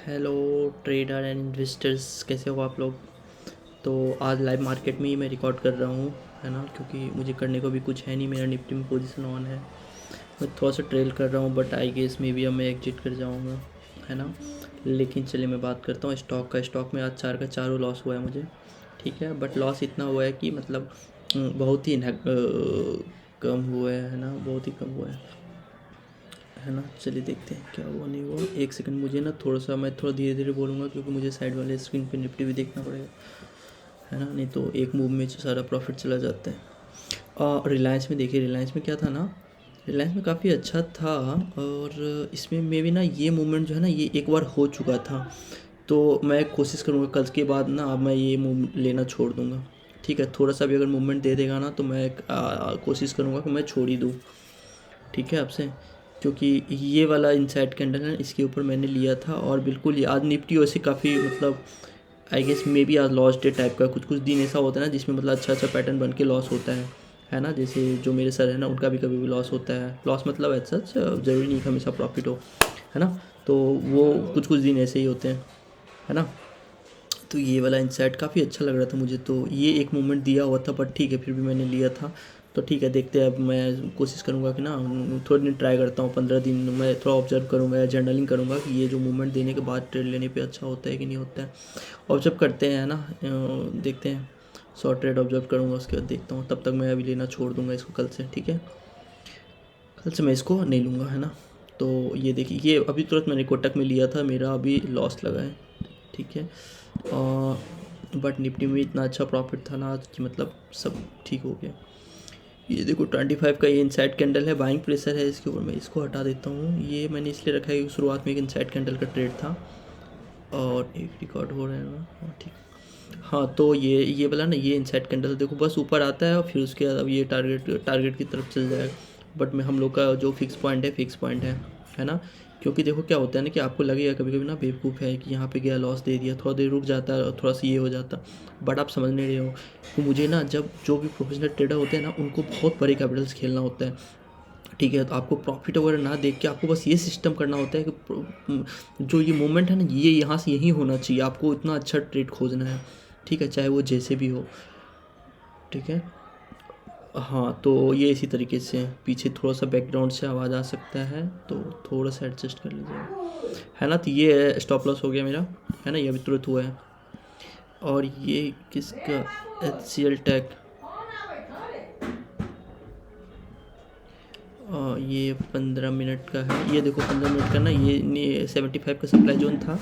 Hello trader and investors, कैसे हो आप लोग। तो आज लाइव मार्केट में ही मैं रिकॉर्ड कर रहा हूँ, है ना, क्योंकि मुझे करने को भी कुछ है नहीं। मेरा निफ्टी में पोजीशन ऑन है, मैं थोड़ा सा ट्रेल कर रहा हूँ, बट आई गेस में भी अब मैं एग्जिट कर जाऊँगा, है ना। लेकिन चलिए मैं बात करता हूँ स्टॉक का। स्टॉक में आज चार का चारों लॉस हुआ है मुझे, ठीक है। बट लॉस इतना हुआ है कि मतलब बहुत ही कम हुआ है ना, बहुत ही कम हुआ है ना। चलिए देखते हैं क्या हुआ नहीं हुआ। एक सेकंड, मुझे ना मैं थोड़ा धीरे धीरे बोलूँगा, क्योंकि मुझे साइड वाले स्क्रीन पे निफ्टी भी देखना पड़ेगा, है ना, नहीं तो एक मूव में सारा प्रॉफिट चला जाता है। रिलायंस में देखिए, रिलायंस में क्या था ना, रिलायंस में काफ़ी अच्छा था, और इसमें मे भी ना ये मूवमेंट जो है ना, ये एक बार हो चुका था। तो मैं कोशिश करूँगा कल के बाद ना, अब मैं ये मूव लेना छोड़ दूँगा, ठीक है। थोड़ा सा भी अगर मूवमेंट दे देगा ना, तो मैं कोशिश करूँगा कि मैं छोड़ ही दूँ, ठीक है आपसे। क्योंकि ये वाला इनसाइड कैंडल है, इसके ऊपर मैंने लिया था, और बिल्कुल आज निफ्टी वैसे काफ़ी मतलब आई गेस मे बी आज लॉस डे टाइप का कुछ कुछ दिन ऐसा होता है ना, जिसमें मतलब अच्छा अच्छा पैटर्न बन के लॉस होता है ना। जैसे जो मेरे सर है ना, उनका भी कभी भी लॉस होता है। लॉस मतलब ऐसा ज़रूरी नहीं कि हमेशा प्रॉफिट हो, है ना। तो वो कुछ कुछ दिन ऐसे ही होते हैं, है ना। तो ये वाला इंसाइट काफ़ी अच्छा लग रहा था मुझे, तो ये एक मोमेंट दिया हुआ था, बट ठीक है फिर भी मैंने लिया था। तो ठीक है, देखते हैं। अब मैं कोशिश करूँगा कि ना थोड़े दिन ट्राई करता हूँ, 15 दिन मैं थोड़ा ऑब्जर्व करूँगा या जर्नलिंग करूँगा कि ये जो मूवमेंट देने के बाद ट्रेड लेने पे अच्छा होता है कि नहीं होता है। ऑब्जर्व करते हैं ना, देखते हैं। शॉर्ट ट्रेड ऑब्जर्व करूँगा, उसके बाद देखता हूँ। तब तक मैं अभी लेना छोड़ दूँगा इसको कल से, ठीक है। कल से मैं इसको नहीं लूँगा, है ना। तो ये देखिए, ये अभी तुरंत मैंने कोटक में लिया था, मेरा अभी लॉस लगा है, ठीक है। बट निफ्टी में इतना अच्छा प्रॉफिट था ना आज कि मतलब सब ठीक हो गया। ये देखो 25 का ये इनसाइड कैंडल है, बाइंग प्रेशर है इसके ऊपर। मैं इसको हटा देता हूँ, ये मैंने इसलिए रखा है कि शुरुआत में एक इनसाइड कैंडल का ट्रेड था। और एक रिकॉर्ड हो रहा है ना, हाँ ठीक। हाँ तो ये वाला ना, ये इनसाइड कैंडल देखो बस ऊपर आता है, और फिर उसके बाद अब ये टारगेट की तरफ चल जाएगा। बट में हम लोग का जो फिक्स पॉइंट है ना। क्योंकि देखो क्या होता है ना, कि आपको लगेगा कभी कभी ना बेवकूफ़ है कि यहाँ पे गया लॉस दे दिया, थोड़ा देर रुक जाता है और थोड़ा सा ये हो जाता। बट आप समझ नहीं रहे हो कि मुझे ना, जब जो भी प्रोफेशनल ट्रेडर होते हैं ना, उनको बहुत बड़े कैपिटल्स खेलना होता है, ठीक है। तो आपको प्रॉफिट वगैरह ना देख के आपको बस ये सिस्टम करना होता है कि जो ये मोमेंट है ना, ये यहाँ से यहीं होना चाहिए। आपको इतना अच्छा ट्रेड खोजना है, ठीक है, चाहे वो जैसे भी हो, ठीक है। हाँ तो ये इसी तरीके से पीछे थोड़ा सा बैकग्राउंड से आवाज़ आ सकता है, तो थोड़ा सा एडजस्ट कर लीजिए, है ना। तो ये स्टॉप लॉस हो गया मेरा, है ना, ये अभी तुरंत हुआ है। और ये किसका, HCL टैग, ये 15 मिनट का है। ये देखो 15 मिनट का ना, ये 75 का सप्लाई जोन था,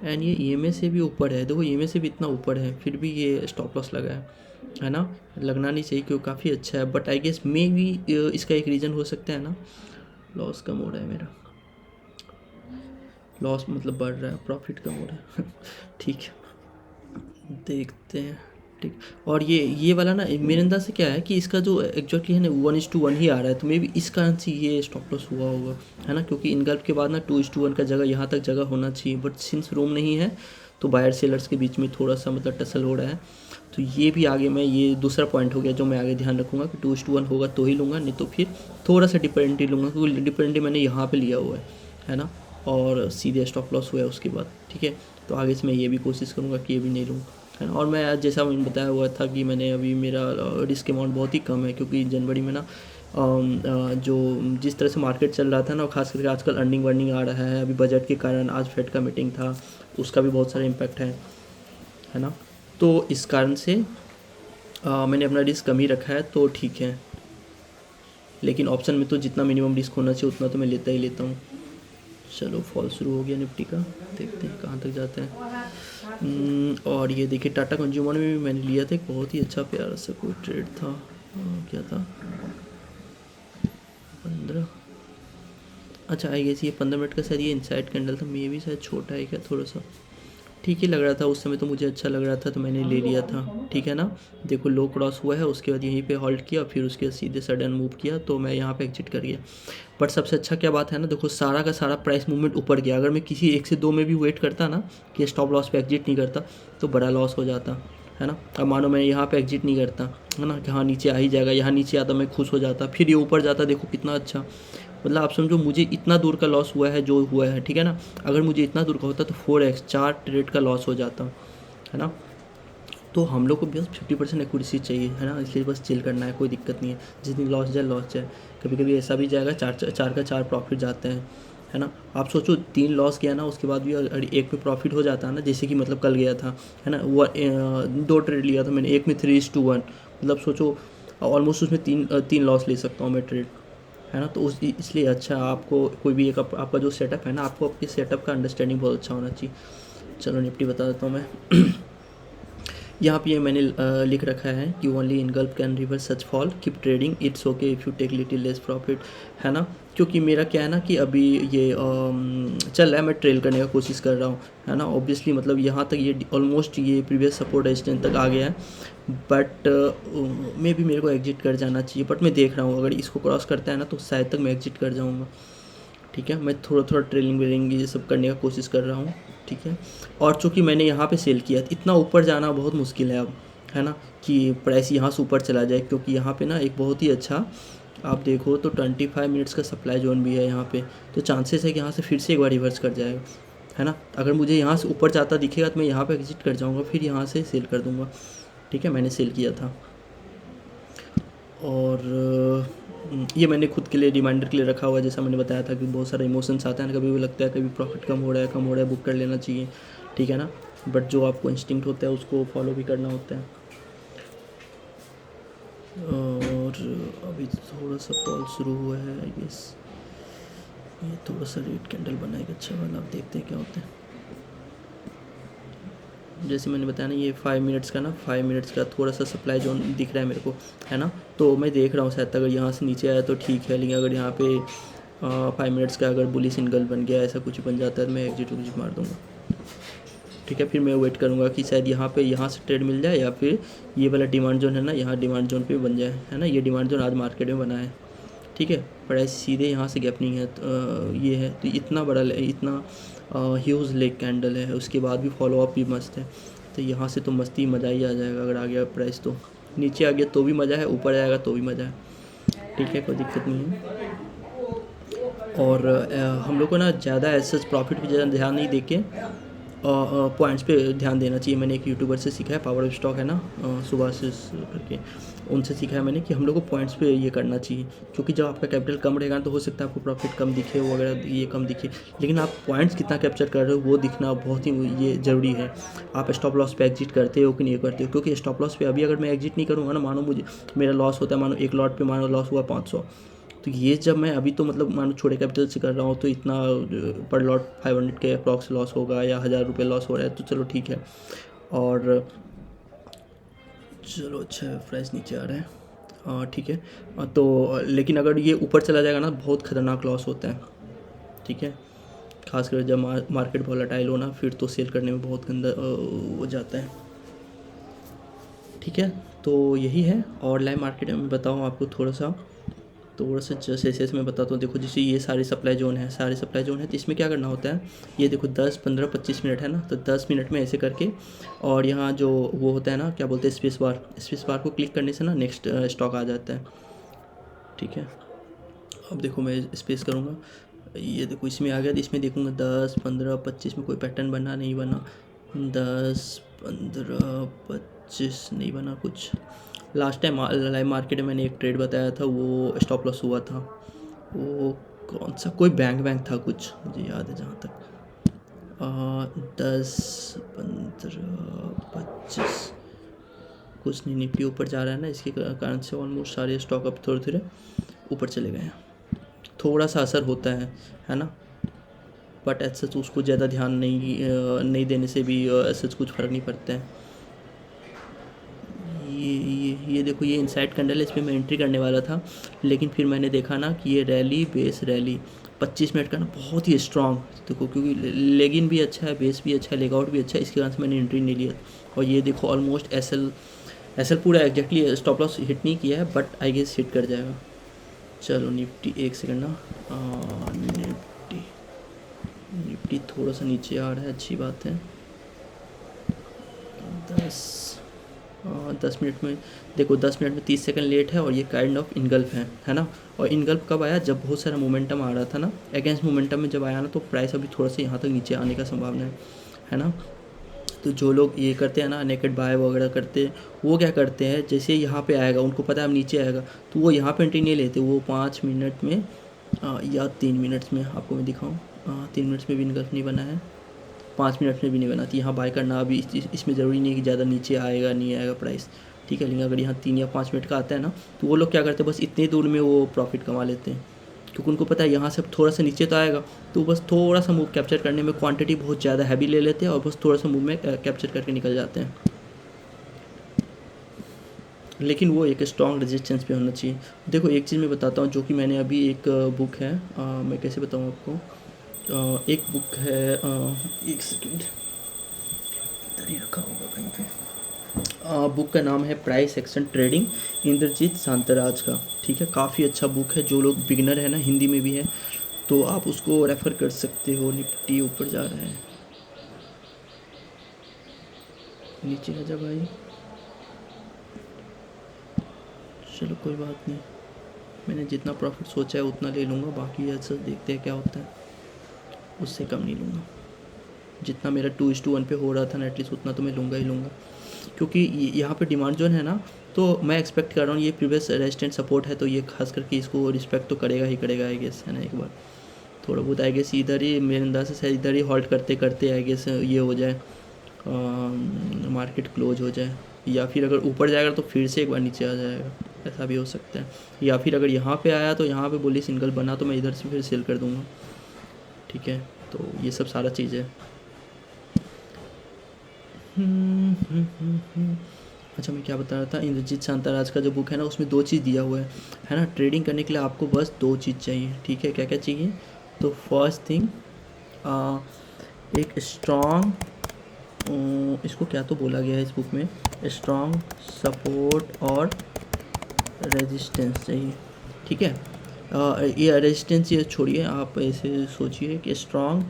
एंड ये EMA से भी ऊपर है। देखो EMA से भी इतना ऊपर है, फिर भी ये स्टॉप लॉस लगा है ना। लगना नहीं चाहिए क्योंकि काफ़ी अच्छा है, बट आई गेस मे भी इसका एक रीज़न हो सकता है ना, लॉस कम हो रहा है मेरा। लॉस मतलब बढ़ रहा है, प्रॉफिट कम हो रहा है ठीक है, देखते हैं, ठीक। और ये वाला ना, मेरे अंदाज से क्या है कि इसका जो एक्जैक्टली है ना 1:1 ही आ रहा है, तो मे भी इस कारण से ये स्टॉप लॉस हुआ होगा, है ना। क्योंकि इनगल्फ के बाद ना 2:1 का जगह यहाँ तक जगह होना चाहिए, बट सिंस रूम नहीं है, तो बायर सेलर्स के बीच में थोड़ा सा मतलब टसल हो रहा है। तो ये भी आगे मैं, ये दूसरा पॉइंट हो गया जो मैं आगे ध्यान रखूँगा कि 2:1 होगा तो ही लूँगा, नहीं तो फिर थोड़ा सा डिपेंडेंटली लूँगा, क्योंकि डिपेंडेंटली मैंने यहाँ पर लिया हुआ है ना। और सीधे स्टॉप लॉस हुआ है उसके बाद, ठीक है। तो आगे से मैं ये भी कोशिश करूँगा कि ये भी नहीं लूँ, है ना। और मैं आज जैसा मैंने बताया हुआ था कि मैंने अभी मेरा रिस्क अमाउंट बहुत ही कम है, क्योंकि जनवरी में ना जो जिस तरह से मार्केट चल रहा था ना, खास करके आजकल अर्निंग वर्निंग आ रहा है, अभी बजट के कारण आज फेड का मीटिंग था, उसका भी बहुत सारा इम्पैक्ट है ना। तो इस कारण से मैंने अपना रिस्क कम ही रखा है, तो ठीक है। लेकिन ऑप्शन में तो जितना मिनिमम रिस्क होना चाहिए उतना तो मैं लेता ही लेता हूँ। चलो फॉल शुरू हो गया निफ्टी का, देखते हैं कहाँ तक जाते हैं। और ये देखिए टाटा कंज्यूमर में भी मैंने लिया था, एक बहुत ही अच्छा प्यारा सा कोई ट्रेड था, क्या था, 15, अच्छा आई गेस ये 15 मिनट का शायद ये इनसाइड कैंडल था, मे भी शायद छोटा है क्या, थोड़ा सा ठीक ही लग रहा था उस समय, तो मुझे अच्छा लग रहा था तो मैंने ले लिया था, ठीक है ना। देखो लो क्रॉस हुआ है, उसके बाद यहीं पे हॉल्ट किया, फिर उसके बाद सीधे सडन मूव किया, तो मैं यहाँ पे एग्जिट कर गया। बट सबसे अच्छा क्या बात है ना, देखो सारा का सारा प्राइस मूवमेंट ऊपर गया। अगर मैं किसी 1 से 2 में भी वेट करता ना, कि स्टॉप लॉस पे एग्जिट नहीं करता, तो बड़ा लॉस हो जाता, है ना। अब मानो मैं यहाँ पे एग्जिट नहीं करता, है ना, कि हाँ नीचे आ ही जाएगा, यहाँ नीचे आता मैं खुश हो जाता, फिर ये ऊपर जाता, देखो कितना अच्छा। मतलब आप समझो मुझे इतना दूर का लॉस हुआ है जो हुआ है, ठीक है ना। अगर मुझे इतना दूर का होता तो 4x 4 ट्रेड का लॉस हो जाता, है ना। तो हम लोग को बस 50% एक्यूरेसी चाहिए, है ना, इसलिए बस चिल करना है, कोई दिक्कत नहीं है। जिस दिन लॉस जाए लॉस जाए, कभी कभी ऐसा भी जाएगा 4 का 4 प्रॉफिट जाते हैं, है ना। आप सोचो 3 लॉस गया ना, उसके बाद भी अगर एक में प्रॉफिट हो जाता है ना, जैसे कि मतलब कल गया था, है ना, वो 2 ट्रेड लिया था मैंने, एक में 3:1, मतलब सोचो ऑलमोस्ट उसमें तीन लॉस ले सकता हूँ मैं ट्रेड, है ना। तो उस इसलिए अच्छा आपको कोई भी एक आपका जो सेटअप है ना, आपको आपके सेटअप का अंडरस्टैंडिंग बहुत अच्छा होना चाहिए। चलो निफ्टी बता देता हूँ मैं। यहाँ पे ये मैंने लिख रखा है कि only engulf can reverse such fall, keep trading, it's okay if you take little less profit, है ना। क्योंकि मेरा क्या है ना कि अभी ये चल रहा है, मैं ट्रेल करने का कोशिश कर रहा हूँ, है ना। ऑब्वियसली मतलब यहाँ तक ये ऑलमोस्ट ये प्रीवियस सपोर्ट रेजिस्टेंस तक आ गया है, बट मे भी मेरे को एग्जिट कर जाना चाहिए, बट मैं देख रहा हूँ अगर इसको क्रॉस करता है ना तो शायद तक मैं एग्जिट कर जाऊँगा, ठीक है। मैं थोड़ा थोड़ा ट्रेलिंग वेलिंग ये सब करने का कोशिश कर रहा हूँ, ठीक है। और चूँकि मैंने यहाँ पे सेल किया, इतना ऊपर जाना बहुत मुश्किल है अब, है ना, कि प्राइस यहाँ से ऊपर चला जाए, क्योंकि यहाँ पे ना एक बहुत ही अच्छा, आप देखो तो 25 मिनट्स का सप्लाई जोन भी है यहाँ पे, तो चांसेस है कि यहाँ से फिर से एक बार रिवर्स कर जाएगा, है ना। अगर मुझे यहाँ से ऊपर जाता दिखेगा तो मैं यहाँ पे एग्जिट कर जाऊँगा, फिर यहाँ से सेल कर दूँगा, ठीक है। मैंने सेल किया था, और ये मैंने खुद के लिए रिमाइंडर के लिए रखा हुआ है, जैसा मैंने बताया था कि बहुत सारे इमोशंस आते हैं ना, कभी भी लगता है कभी प्रॉफिट कम हो रहा है बुक कर लेना चाहिए, ठीक है ना। बट जो आपको इंस्टिंक्ट होता है उसको फॉलो भी करना होता है। और अभी थोड़ा सा फॉल शुरू हुआ है आई गेस, ये थोड़ा सा रेड कैंडल बनाएगा अच्छा वाला, अब देखते हैं क्या होता है। जैसे मैंने बताया ना, ये 5 मिनट्स का ना, 5 मिनट्स का थोड़ा सा सप्लाई जोन दिख रहा है मेरे को, है ना। तो मैं देख रहा हूँ शायद अगर यहाँ से नीचे आया तो ठीक है, लेकिन अगर यहाँ पे 5 मिनट्स का अगर बुलिश सिंगल बन गया, ऐसा कुछ बन जाता है तो मैं एग्जिट मार दूँगा, ठीक है। फिर मैं वेट करूँगा कि शायद यहाँ से ट्रेड मिल जाए, या फिर ये वाला डिमांड जोन है ना, यहाँ डिमांड जोन पे बन जाए, है ना। ये डिमांड जोन आज मार्केट में बना है, ठीक है। प्राइस सीधे यहाँ से गैपनिंग है, तो ये है, तो इतना बड़ा इतना ह्यूज लेग कैंडल है, उसके बाद भी फॉलो अप भी मस्त है, तो यहाँ से तो मस्ती मज़ा ही आ जाएगा। अगर आ गया प्राइस तो नीचे आ गया तो भी मज़ा है, ऊपर आएगा तो भी मज़ा है, ठीक है, कोई दिक्कत नहीं है। और हम लोग को ना ज़्यादा ऐसा प्रॉफिट पे ज़्यादा ध्यान नहीं देके पॉइंट्स पे ध्यान देना चाहिए। मैंने एक यूट्यूबर से सीखा है, पावर ऑफ स्टॉक है ना, सुभाष करके, उनसे सीखा है मैंने कि हम लोग को पॉइंट्स पे ये करना चाहिए, क्योंकि जब आपका कैपिटल कम रहेगा तो हो सकता है आपको प्रॉफिट कम दिखे वगैरह, ये कम दिखे, लेकिन आप पॉइंट्स कितना कैप्चर कर रहे हो वो दिखना बहुत ही ये ज़रूरी है। आप स्टॉप लॉस पे एग्जिट करते हो कि नहीं करते हो, क्योंकि स्टॉप लॉस पे अभी अगर मैं एग्जिट नहीं करूँगा ना, मानो मुझे मेरा लॉस होता है, मानो एक लॉट पे मानो लॉस हुआ 500, तो ये जब मैं अभी तो मतलब मानो छोटे कैपिटल से कर रहा हूँ तो इतना पर लॉट 500 के अप्रॉक्स लॉस होगा, या 1000 रुपये लॉस हो रहा है, तो चलो ठीक है। और चलो अच्छा प्राइस नीचे आ रहा है, ठीक है। तो लेकिन अगर ये ऊपर चला जाएगा ना, बहुत ख़तरनाक लॉस होता है, ठीक है। खासकर जब मार्केट वोलेटाइल हो ना, फिर तो सेल करने में बहुत गंदा हो जाता है, ठीक है। तो यही है। और लाइव मार्केट में बताऊँ आपको थोड़ा सा जैसे मैं बताता हूँ। देखो जैसे ये सारे सप्लाई जोन है, तो इसमें क्या करना होता है, ये देखो 10, 15, 25 मिनट है ना, तो 10 मिनट में ऐसे करके, और यहाँ जो वो होता है ना, क्या बोलते हैं, स्पेस बार को क्लिक करने से ना नेक्स्ट स्टॉक आ जाता है, ठीक है। अब देखो मैं स्पेस करूँगा, ये देखो इसमें आ गया, तो इसमें देखूँगा 10, 15, 25 में कोई पैटर्न बना नहीं बना, 10, 15, 25 नहीं बना कुछ। लास्ट टाइम लाइव मार्केट में मैंने एक ट्रेड बताया था, वो स्टॉप लॉस हुआ था, वो कौन सा, कोई बैंक था कुछ, मुझे याद है जहाँ तक 10, 15, 25 कुछ नहीं। निफ्टी ऊपर जा रहा है ना, इसके कारण से ऑलमोस्ट सारे स्टॉक अब थोड़े थोड़े ऊपर चले गए हैं, थोड़ा सा असर होता है ना, बट ऐसा तो उसको ज़्यादा ध्यान नहीं देने से भी ऐसा कुछ फ़र्क नहीं पड़ता है। ये देखो, ये इनसाइड कैंडल है, इस पर मैं एंट्री करने वाला था, लेकिन फिर मैंने देखा ना कि ये बेस रैली 25 मिनट का ना बहुत ही स्ट्रॉन्ग, देखो क्योंकि लेग इन भी अच्छा है, बेस भी अच्छा है, लेग आउट भी अच्छा है, इसके कारण से मैंने एंट्री नहीं लिया। और ये देखो ऑलमोस्ट एसएल पूरा एग्जैक्टली स्टॉप लॉस हिट नहीं किया है, बट आई गेस हिट कर जाएगा। चलो निफ्टी, एक सेकंड ना, निफ्टी थोड़ा सा नीचे आ रहा है, अच्छी बात है। 10 10 मिनट में देखो, 10 मिनट में 30 सेकंड लेट है और ये काइंड ऑफ इनगल्फ है ना। और इनगल्फ कब आया, जब बहुत सारा मोमेंटम आ रहा था ना, अगेंस्ट मोमेंटम में जब आया ना, तो प्राइस अभी थोड़ा सा यहाँ तक नीचे आने का संभावना है ना। तो जो लोग ये करते हैं ना, नेकेड बाय वगैरह करते हैं, वो क्या करते हैं, जैसे यहाँ पे आएगा, उनको पता है अब नीचे आएगा, तो वो यहाँ पे एंट्री नहीं लेते, वो 5 मिनट में या 3 मिनट्स में, आपको मैं दिखाऊँ, 3 मिनट्स में भी इनगल्फ नहीं बना है, 5 मिनट में भी नहीं बनाती। यहाँ बाय करना अभी इसमें ज़रूरी नहीं है कि ज़्यादा नीचे आएगा नहीं आएगा प्राइस, ठीक है। लेकिन अगर यहाँ 3 या 5 मिनट का आता है ना, तो वो लोग क्या करते हैं, बस इतनी दूर में वो प्रॉफिट कमा लेते हैं, क्योंकि उनको पता है यहाँ से थोड़ा सा नीचे तो आएगा, तो बस थोड़ा सा मूव कैप्चर करने में क्वांटिटी बहुत ज़्यादा हैवी ले लेते हैं और बस थोड़ा सा मूव में कैप्चर करके निकल जाते हैं। लेकिन वो एक स्ट्रॉन्ग रेजिस्टेंस पे होना चाहिए। देखो एक चीज़ मैं बताता हूँ, जो कि मैंने अभी एक बुक है, मैं कैसे बताऊँ आपको, एक बुक है, एक सेकंड, इधर ही रखा होगा कहीं पे, बुक का नाम है प्राइस एक्शन ट्रेडिंग, इंद्रजीत शांतराज का, ठीक है। काफ़ी अच्छा बुक है, जो लोग बिगिनर है ना, हिंदी में भी है, तो आप उसको रेफ़र कर सकते हो। निफ्टी ऊपर जा रहा है, नीचे आ जा भाई, चलो कोई बात नहीं, मैंने जितना प्रॉफिट सोचा है उतना ले लूँगा, बाकी ऐसा देखते हैं क्या होता है, उससे कम नहीं लूँगा। जितना मेरा 2:1 पे हो रहा था ना, एटलीस्ट उतना तो मैं लूँगा ही लूँगा, क्योंकि यहाँ पे डिमांड जोन है ना, तो मैं एक्सपेक्ट कर रहा हूँ ये प्रीवियस रेजिस्टेंट सपोर्ट है, तो ये खास करके इसको रिस्पेक्ट तो करेगा ही करेगा, आई गेस, है ना। एक बार थोड़ा बहुत आई गेस इधर ही, मेरे अंदाज से शायद इधर ही हॉल्ट करते करते आई गेस ये हो जाए, मार्केट क्लोज हो जाए, या फिर अगर ऊपर जाएगा तो फिर से एक बार नीचे आ जाएगा, ऐसा भी हो सकता है। या फिर अगर यहाँ पे आया तो यहाँ पे बोली सिंगल बना, तो मैं इधर से फिर सेल कर दूँगा, ठीक है। तो ये सब सारा चीज़ है। अच्छा मैं क्या बता रहा था, इंद्रजीत शांताराज का जो बुक है ना, उसमें 2 चीज़ दिया हुआ है ना। ट्रेडिंग करने के लिए आपको बस 2 चीज़ चाहिए, ठीक है। क्या क्या चाहिए, तो फर्स्ट थिंग एक स्ट्रॉन्ग, इसको क्या तो बोला गया है इस बुक में, स्ट्रॉन्ग सपोर्ट और रेजिस्टेंस चाहिए, ठीक है। ये रेजिस्टेंस ये छोड़िए, आप ऐसे सोचिए कि स्ट्रॉन्ग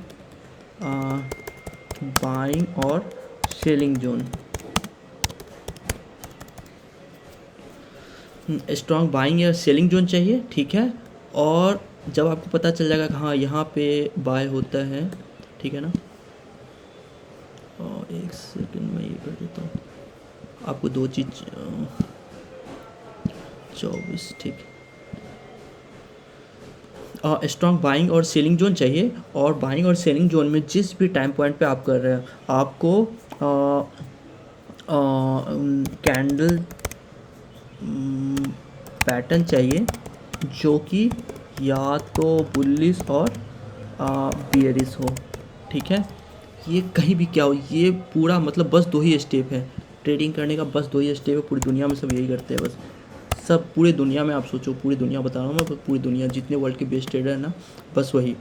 बाइंग और सेलिंग जोन, स्ट्रॉन्ग बाइंग या सेलिंग जोन चाहिए, ठीक है। और जब आपको पता चल जाएगा कि हाँ यहाँ पे बाय होता है, ठीक है ना, और एक सेकंड में ये कर देता हूँ आपको, 2 चीज़ 24, ठीक। स्ट्रॉन्ग बाइंग और सेलिंग जोन चाहिए, और बाइंग और सेलिंग जोन में जिस भी टाइम पॉइंट पे आप कर रहे हैं, आपको कैंडल पैटर्न चाहिए जो कि या तो बुलिश और बियरिश हो, ठीक है। ये कहीं भी क्या हो, ये पूरा मतलब बस 2 ही स्टेप है ट्रेडिंग करने का, बस 2 ही स्टेप है, पूरी दुनिया में सब यही करते हैं, बस सब पूरी दुनिया में, आप सोचो पूरी दुनिया बता रहा हूँ मैं, पूरी दुनिया जितने वर्ल्ड के बेस्ट ट्रेडर है ना, बस वही।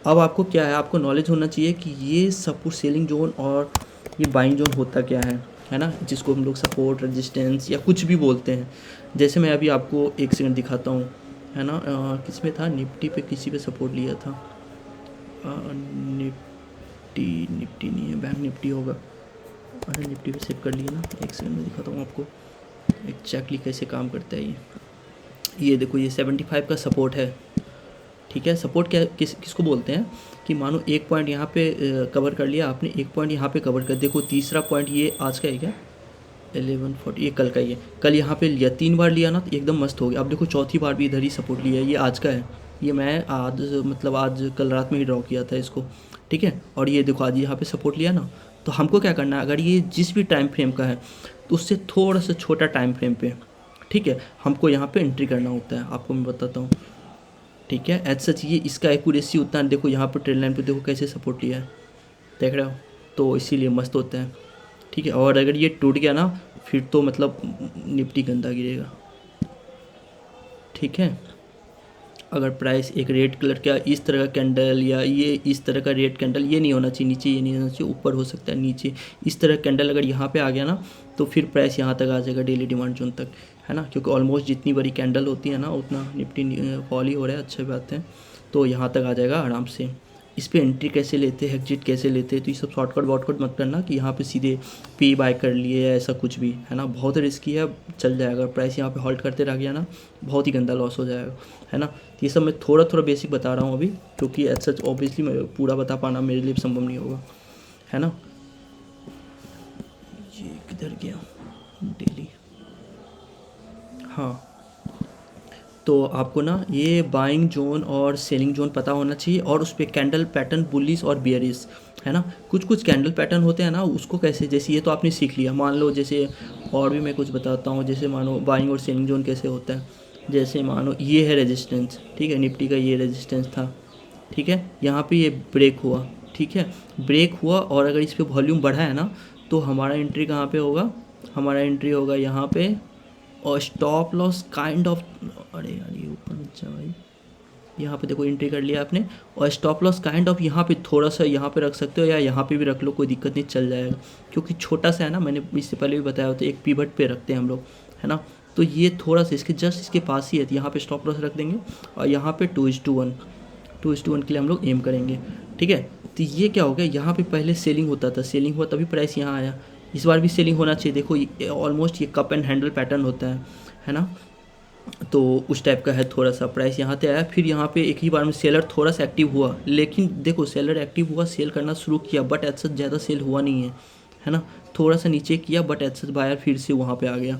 अब आपको क्या है, आपको नॉलेज होना चाहिए कि ये सपोर्ट सेलिंग जोन और ये बाइंग जोन होता क्या है ना, जिसको हम लोग सपोर्ट रेजिस्टेंस या कुछ भी बोलते हैं। जैसे मैं अभी आपको एक सेकंड दिखाता हूँ, है ना, किस में था, निफ्टी पे किसी पे सपोर्ट लिया था, निफ्टी नहीं है, बैंक निफ्टी होगा, अरे निफ्टी पे सेव कर लिया ना, एक सेकंड में दिखाता हूँ आपको एक्जैक्टली कैसे काम करता है ये देखो, ये 75 का सपोर्ट है, ठीक है। सपोर्ट क्या किसको बोलते हैं, कि मानो एक पॉइंट यहाँ पे कवर कर लिया आपने, एक पॉइंट यहाँ पे कवर कर, देखो तीसरा पॉइंट ये आज का है क्या, 1140, ये कल का ही है, कल यहाँ पे लिया, 3 बार लिया ना, तो एकदम मस्त हो गया। अब देखो चौथी बार भी इधर ही सपोर्ट लिया है, ये आज का है, ये मैं आज मतलब आज कल रात में ही ड्रॉ किया था इसको, ठीक है। और ये देखो आज यहाँ पे सपोर्ट लिया ना, तो हमको क्या करना है, अगर ये जिस भी टाइम फ्रेम का है, तो उससे थोड़ा सा छोटा टाइम फ्रेम पे, ठीक है, हमको यहाँ पे एंट्री करना होता है, आपको मैं बताता हूँ, ठीक है। एज सच ये इसका एक्यूरेसी उतना, देखो यहाँ पर ट्रेड लाइन पे देखो कैसे सपोर्ट लिया है, देख रहे हो, तो इसीलिए मस्त होता है, ठीक है। और अगर ये टूट गया ना, फिर तो मतलब निफ्टी गंदा गिरेगा, ठीक है। अगर प्राइस एक रेड कलर का इस तरह का कैंडल, या ये इस तरह का रेड कैंडल, ये नहीं होना चाहिए नीचे, ये नहीं होना चाहिए ऊपर, हो सकता है नीचे, इस तरह कैंडल अगर यहाँ पे आ गया ना, तो फिर प्राइस यहाँ तक आ जाएगा डेली डिमांड जोन तक, है ना, क्योंकि ऑलमोस्ट जितनी बड़ी कैंडल होती है ना, उतना निफ्टी फॉल ही हो रहा है, अच्छी बात है, तो यहाँ तक आ जाएगा आराम से। इस पे एंट्री कैसे लेते हैं, एग्जिट कैसे लेते हैं। तो ये सब शॉर्टकट वॉटकट मत करना कि यहाँ पे सीधे पी बाय कर लिए या ऐसा कुछ भी, है ना, बहुत रिस्की है। चल जाएगा प्राइस यहाँ पे हॉल्ट करते रह गया ना, बहुत ही गंदा लॉस हो जाएगा, है ना। तो ये सब मैं थोड़ा थोड़ा बेसिक बता रहा हूँ अभी, क्योंकि एज सच ऑब्वियसली मैं पूरा बता पाना मेरे लिए संभव नहीं होगा, है ना। ये किधर गया डेली, हाँ। तो आपको ना ये बाइंग जोन और सेलिंग जोन पता होना चाहिए, और उस पर कैंडल पैटर्न बुलिश और बियरिश, है ना। कुछ कुछ कैंडल पैटर्न होते हैं ना, उसको कैसे, जैसे ये तो आपने सीख लिया, मान लो जैसे और भी मैं कुछ बताता हूँ, जैसे मानो बाइंग और सेलिंग जोन कैसे होता है। जैसे मानो ये है रेजिस्टेंस, ठीक है, निफ्टी का ये रेजिस्टेंस था, ठीक है, यहाँ पे ये ब्रेक हुआ, ठीक है, ब्रेक हुआ, और अगर इस पर वॉल्यूम बढ़ा है ना, तो हमारा एंट्री कहाँ पे होगा, हमारा एंट्री होगा यहाँ पे, और स्टॉप लॉस काइंड ऑफ, अरे यार ये ऊपर नीचे भाई, यहाँ पे देखो एंट्री कर लिया आपने, और स्टॉप लॉस काइंड ऑफ यहाँ पे थोड़ा सा यहाँ पे रख सकते हो, या यहाँ पे भी रख लो, कोई दिक्कत नहीं, चल जाएगा, क्योंकि छोटा सा है ना, मैंने इससे पहले भी बताया होता है, एक पिवट पे रखते हैं हम लोग, है ना। तो ये थोड़ा सा इसके जस्ट इसके पास ही है, तो यहाँ पे स्टॉप लॉस रख देंगे, और यहाँ पे 2:1 के लिए हम लोग एम करेंगे, ठीक है। तो ये क्या हो गया, यहाँ पे पहले सेलिंग होता था, सेलिंग हुआ तभी प्राइस यहाँ आया, इस बार भी सेलिंग होना चाहिए। देखो ऑलमोस्ट ये कप एंड हैंडल पैटर्न होता है ना। तो उस टाइप का है, थोड़ा सा प्राइस यहाँ पे आया, फिर यहाँ पे एक ही बार में सेलर थोड़ा सा एक्टिव हुआ, लेकिन देखो सेलर एक्टिव हुआ, सेल करना शुरू किया, बट ऐसा ज़्यादा सेल हुआ नहीं है ना। थोड़ा सा नीचे किया, बट ऐसा बायर फिर से वहाँ पे आ गया।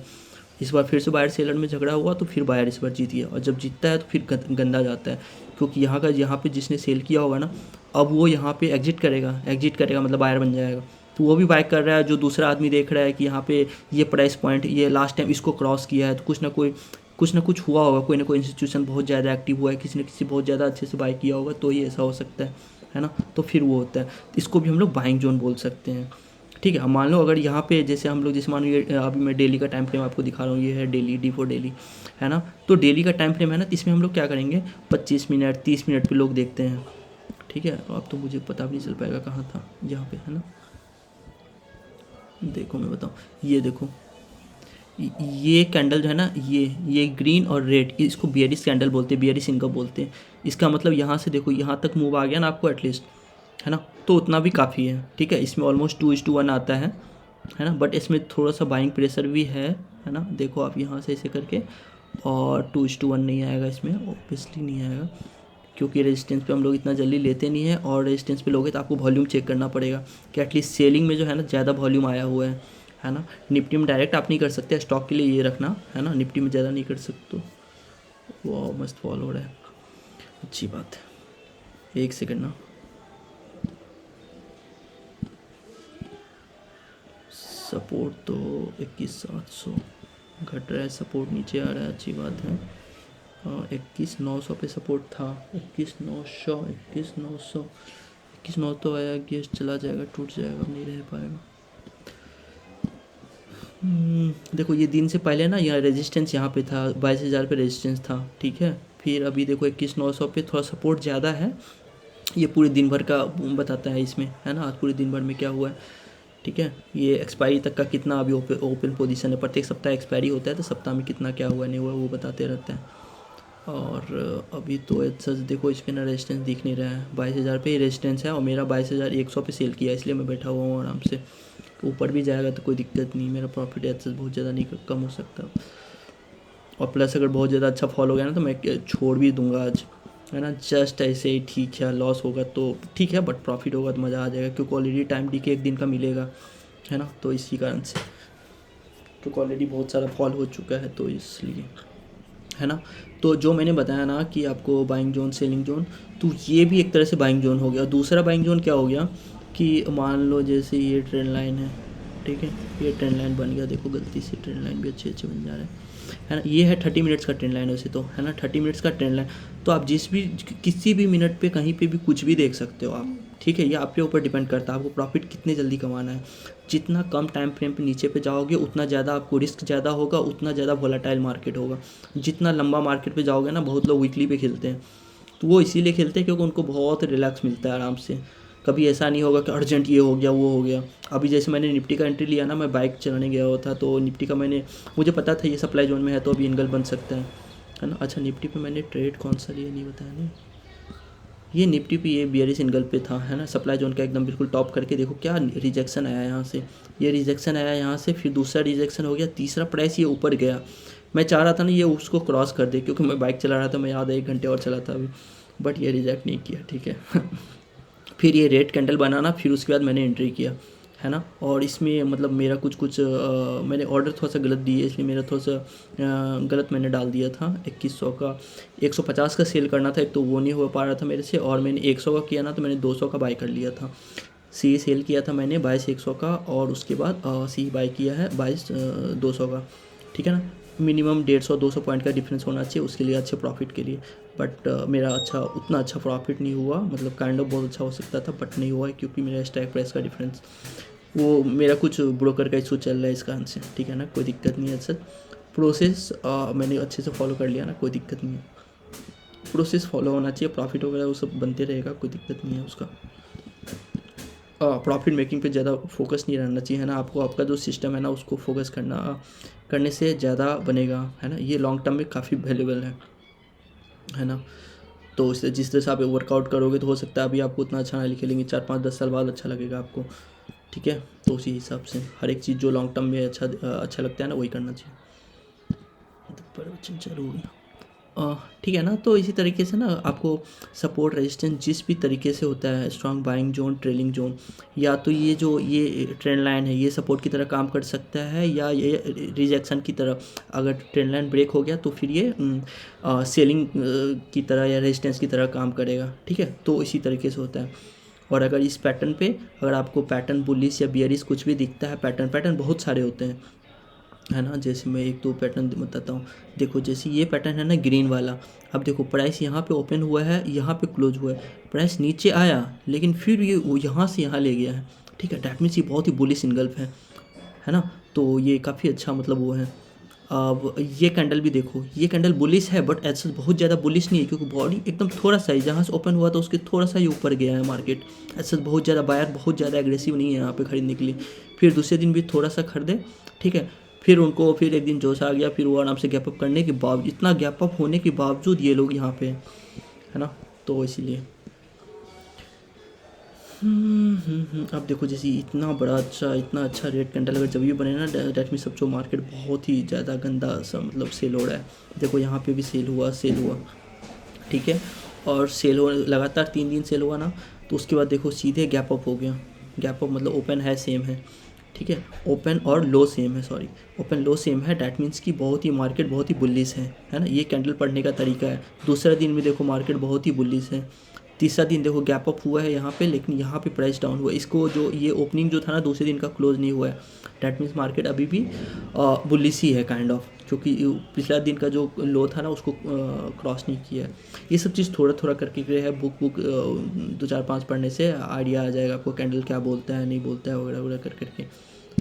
इस बार फिर से बायर सेलर में झगड़ा हुआ, तो फिर बायर इस बार जीत गया, और जब जीतता है तो फिर गंदा जाता है, क्योंकि यहाँ पे जिसने सेल किया होगा ना, अब वो यहाँ पे एग्जिट करेगा मतलब बायर बन जाएगा, तो वो भी बाय कर रहा है। जो दूसरा आदमी देख रहा है कि यहाँ पे ये प्राइस पॉइंट, ये लास्ट टाइम इसको क्रॉस किया है, तो कुछ ना कुछ हुआ होगा, कोई ना कोई इंस्टीट्यूशन बहुत ज़्यादा एक्टिव हुआ है, किसी न किसी बहुत ज़्यादा अच्छे से बाय किया होगा, तो ये ऐसा हो सकता है ना। तो फिर वो होता है, इसको भी हम लोग बाइंग जोन बोल सकते हैं, ठीक है। अब मान लो अगर यहाँ पे जैसे हम लोग, जैसे मान लो ये अभी मैं डेली का टाइम फ्रेम आपको दिखा रहा हूँ, ये है डेली, डी फॉर डेली, है ना। तो डेली का टाइम फ्रेम है ना, तो इसमें हम लोग क्या करेंगे, 25 मिनट 30 मिनट पे लोग देखते हैं, ठीक है। अब तो मुझे पता भी नहीं चल पाएगा कहाँ था, यहाँ पे है ना, देखो मैं बताऊँ, ये देखो ये कैंडल जो है ना, ये ग्रीन और रेड, इसको बियरिश कैंडल बोलते हैं, बियरिश इनका बोलते हैं। इसका मतलब यहाँ से देखो यहाँ तक मूव आ गया ना आपको एटलीस्ट, है ना, तो उतना भी काफ़ी है, ठीक है। इसमें ऑलमोस्ट 2:1 आता है ना, बट इसमें थोड़ा सा बाइंग प्रेशर भी है ना। देखो आप यहाँ से ऐसे करके, और 2:1 नहीं आएगा इसमें, ऑब्वियसली नहीं आएगा, क्योंकि रेजिस्टेंस पे हम लोग इतना जल्दी लेते नहीं है, और रेजिस्टेंस पे लोगे तो आपको वॉल्यूम चेक करना पड़ेगा कि एटलीस्ट सेलिंग में जो है ना ज़्यादा वॉल्यूम आया हुआ है ना। निफ्टी में डायरेक्ट आप नहीं कर सकते, स्टॉक के लिए ये रखना, है ना, निफ्टी में ज़्यादा नहीं कर सकते। वो मस्त फॉल हो रहा है, अच्छी बात है, एक सेकंड ना, सपोर्ट तो 21,700 घट रहा है, सपोर्ट नीचे आ रहा है, अच्छी बात है। 21,900 पे सपोर्ट था, 21,900 तो आया, गेस चला जाएगा, टूट जाएगा, नहीं रह पाएगा। देखो ये दिन से पहले ना यहाँ रेजिस्टेंस यहाँ पे था, 22,000 पे रेजिस्टेंस था, ठीक है। फिर अभी देखो 21,900 पे थोड़ा सपोर्ट ज़्यादा है, ये पूरे दिन भर का बताता है इसमें, है ना, आज पूरे दिन भर में क्या हुआ है, ठीक है। ये एक्सपायरी तक का कितना अभी ओपन पोजीशन है, प्रत्येक सप्ताह एक्सपायरी होता है, तो सप्ताह में कितना क्या हुआ नहीं हुआ वो बताते रहते हैं। और अभी तो सच देखो इस पर ना रेजिस्टेंस दिख नहीं रहा है, 22,000 पे ही रेजिस्टेंस है, और मेरा 22,100 पे सेल किया, इसलिए मैं बैठा हुआ हूँ आराम से। ऊपर भी जाएगा तो कोई दिक्कत नहीं, मेरा प्रॉफिट एक्सेस बहुत ज़्यादा नहीं कम हो सकता, और प्लस अगर बहुत ज़्यादा अच्छा फॉल हो गया ना तो मैं छोड़ भी दूंगा आज, है ना। जस्ट ऐसे ही ठीक है, लॉस होगा तो ठीक है, बट प्रॉफिट होगा तो मज़ा आ जाएगा, क्योंकि ऑलरेडी टाइम डी के एक दिन का मिलेगा, है ना। तो इसी कारण से, क्योंकि ऑलरेडी बहुत सारा फॉल हो चुका है, तो इसलिए, है ना। तो जो मैंने बताया ना कि आपको बाइंग जोन सेलिंग जोन, तो ये भी एक तरह से बाइंग जोन हो गया। दूसरा बाइंग जोन क्या हो गया कि मान लो जैसे ये ट्रेंड लाइन है, ठीक है, ये ट्रेंड लाइन बन गया, देखो गलती से ट्रेंड लाइन भी अच्छे अच्छे बन जा रहे हैं, है ना। ये है 30 मिनट्स का ट्रेंड लाइन वैसे तो, है ना, 30 मिनट्स का ट्रेंड लाइन। तो आप किसी भी मिनट पे कहीं पे भी कुछ भी देख सकते हो आप, ठीक है। ये आपके ऊपर डिपेंड करता है आपको प्रॉफिट कितने जल्दी कमाना है। जितना कम टाइम फ्रेम पे नीचे पे जाओगे उतना ज़्यादा आपको रिस्क ज़्यादा होगा, उतना ज़्यादा वोलेटाइल मार्केट होगा। जितना लंबा मार्केट पे जाओगे ना, बहुत लोग वीकली पे खेलते हैं, तो वो इसीलिए खेलते हैं क्योंकि उनको बहुत रिलैक्स मिलता है आराम से। कभी ऐसा नहीं होगा कि अर्जेंट ये हो गया वो हो गया। अभी जैसे मैंने निफ्टी का एंट्री लिया ना, मैं बाइक चलाने गया हुआ था, तो निफ्टी का मुझे पता था ये सप्लाई जोन में है, तो अभी इनगल बन सकता है ना। अच्छा निफ्टी पे मैंने ट्रेड कौन सा लिया नहीं बताया नहीं, ये निफ्टी पे ये बियरिश एंगल पे था, है ना, सप्लाई जोन का एकदम बिल्कुल टॉप करके देखो क्या रिजेक्शन आया यहाँ से, ये रिजेक्शन आया यहाँ से, फिर दूसरा रिजेक्शन हो गया, तीसरा प्राइस ये ऊपर गया। मैं चाह रहा था ना ये उसको क्रॉस कर दे, क्योंकि मैं बाइक चला रहा था, मैं आधा 1 घंटे और चला था अभी, बट ये रिजेक्ट नहीं किया, ठीक है। फिर ये रेड कैंडल बनाना, फिर उसके बाद मैंने एंट्री किया, है ना। और इसमें मतलब मेरा कुछ मैंने ऑर्डर थोड़ा सा गलत दिए, इसलिए मेरा थोड़ा सा गलत मैंने डाल दिया था। 2100 का 150 का सेल करना था, एक तो वो नहीं हो पा रहा था मेरे से, और मैंने 100 का किया ना, तो मैंने 200 का बाई कर लिया था। सी सेल किया था मैंने 22,100 का, और उसके बाद सी बाई किया है 22,200 का, ठीक है ना। मिनिमम 150-200 पॉइंट का डिफरेंस होना चाहिए उसके लिए, अच्छे प्रॉफिट के लिए। बट मेरा उतना अच्छा प्रॉफिट नहीं हुआ, मतलब काइंड ऑफ बहुत अच्छा हो सकता था बट नहीं हुआ है, क्योंकि मेरा स्ट्राइक प्राइस का डिफरेंस, वो मेरा कुछ ब्रोकर का इशू चल रहा है इस कारण से, ठीक है ना। कोई दिक्कत नहीं है सर, प्रोसेस मैंने अच्छे से फॉलो कर लिया ना, कोई दिक्कत नहीं है। प्रोसेस फॉलो होना चाहिए, प्रॉफिट वगैरह वो सब बनते रहेगा, कोई दिक्कत नहीं है उसका। प्रॉफिट मेकिंग पे ज़्यादा फोकस नहीं रहना चाहिए, है ना। आपको आपका जो सिस्टम है ना उसको फोकस करने से ज़्यादा बनेगा, है ना। ये लॉन्ग टर्म में काफ़ी वैल्यूबल है ना। तो इससे जिस तरह से आप वर्कआउट करोगे तो हो सकता है अभी आपको उतना अच्छा ना खेलेंगे, 4-5-10 साल बाद अच्छा लगेगा आपको, ठीक है। तो उसी हिसाब से हर एक चीज़ जो लॉन्ग टर्म में अच्छा लगता है ना वही करना चाहिए। तो प्रवचन चालू हो गया, ठीक है ना। तो इसी तरीके से ना आपको सपोर्ट रेजिस्टेंस जिस भी तरीके से होता है, strong buying zone, trailing zone, या तो ये ट्रेंड लाइन है ये सपोर्ट की तरह काम कर सकता है, या ये रिजेक्शन की तरह, अगर ट्रेंड लाइन ब्रेक हो गया तो फिर ये सेलिंग की तरह या रेजिस्टेंस की तरह काम करेगा, ठीक है। तो इसी तरीके से होता है। और अगर इस पैटर्न पे अगर आपको पैटर्न बुलिश या बियरिश कुछ भी दिखता है, पैटर्न बहुत सारे होते हैं, है ना। जैसे मैं 1-2 पैटर्न बताता हूँ। देखो जैसे ये पैटर्न है ना ग्रीन वाला, अब देखो प्राइस यहाँ पे ओपन हुआ है, यहाँ पे क्लोज हुआ है, प्राइस नीचे आया लेकिन फिर ये वो यहाँ से यहाँ ले गया है, ठीक है। डैट मीन्स ये बहुत ही बुलिश इनगल्फ है ना। तो ये काफ़ी अच्छा मतलब वो है। अब ये कैंडल भी देखो, ये कैंडल बुलिश है बट ऐसा बहुत ज़्यादा बुलिश नहीं है, क्योंकि बॉडी एकदम थोड़ा सा ही जहाँ से ओपन हुआ था उसके थोड़ा सा ही ऊपर गया है मार्केट। ऐसा बहुत ज़्यादा बायर बहुत ज़्यादा एग्रेसिव नहीं है यहाँ पे खरीदने के लिए। फिर दूसरे दिन भी थोड़ा सा खरीदे, ठीक है। फिर उनको फिर एक दिन जोश आ गया, फिर वो आराम से गैप अप करने के बावजूद, इतना गैप अप होने के बावजूद ये लोग यहाँ पे है ना। तो इसीलिए अब देखो जैसे इतना अच्छा रेड कैंडल अगर जब भी बने ना, डेट मीन सब जो मार्केट बहुत ही ज़्यादा गंदा सा मतलब सेल हो रहा है। देखो यहाँ पे भी सेल हुआ, ठीक है। और सेल हो लगातार 3 दिन सेल हुआ ना, तो उसके बाद देखो सीधे गैप अप हो गया। गैप अप मतलब ओपन है सेम है, ठीक है। ओपन और लो सेम है, सॉरी, ओपन लो सेम है, डैट मीन्स कि बहुत ही मार्केट बहुत ही बुलिश है ना। ये कैंडल पढ़ने का तरीका है। दूसरा दिन में देखो मार्केट बहुत ही बुलिश है। तीसरा दिन देखो गैप अप हुआ है यहाँ पे, लेकिन यहाँ पे प्राइस डाउन हुआ। इसको जो ये ओपनिंग जो था ना दूसरे दिन का क्लोज नहीं हुआ है, डैट मीन्स मार्केट अभी भी बुलिश ही है काइंड ऑफ, क्योंकि पिछला दिन का जो लो था ना उसको क्रॉस नहीं किया है। ये सब चीज़ थोड़ा थोड़ा करके है, बुक 2-4-5 पढ़ने से आइडिया आ जाएगा आपको कैंडल क्या बोलता है नहीं बोलता है वगैरह वगैरह करके,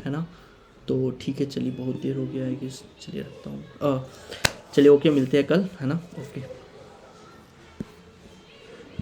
है ना। तो ठीक है चलिए, बहुत देर हो गया है कि चलिए रखता हूँ, चलिए ओके, मिलते हैं कल, है ना, ओके।